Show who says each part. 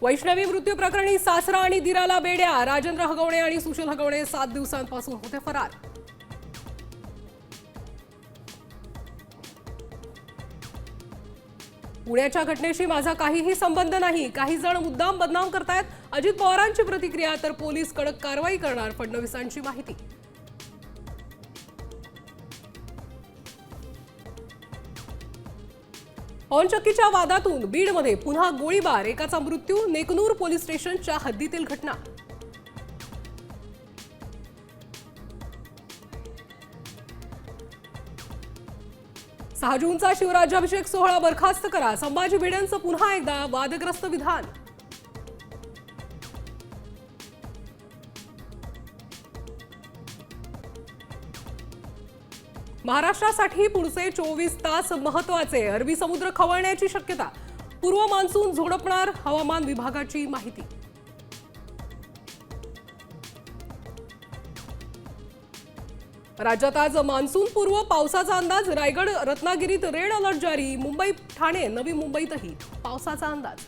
Speaker 1: वैष्णवी मृत्यू प्रकरणी सासरा आणि दिराला बेड्या। राजेंद्र हगवणे आणि सुशील हगवणे 7 दिवसांपासून होते फरार। पुण्याच्या घटनेशी माझा काहीही संबंध नाही, काही जण मुद्दाम बदनाम करतायत। अजित पवारांची प्रतिक्रिया, तर पोलीस कडक कारवाई करणार, फडणवीसांची माहिती। पवनचक्कीच्या वादातून बीडमध्ये पुन्हा गोळीबार, एकाचा मृत्यू। नेकनूर पोलीस स्टेशनच्या हद्दीतील घटना। सहा जूनचा शिवराज्याभिषेक सोहळा बरखास्त करा, संभाजी भिडेंचं पुन्हा एकदा वादग्रस्त विधान। महाराष्ट्रासाठी पुढचे 24 तास महत्त्वाचे, अरबी समुद्र खवळण्याची शक्यता। पूर्व मान्सून झोडपणार, हवामान विभागाची माहिती। राज्यात आज मान्सून पूर्व पावसाचा अंदाज। रायगड रत्नागिरीत रेड अलर्ट जारी। मुंबई ठाणे नवी मुंबईतही पावसाचा अंदाज।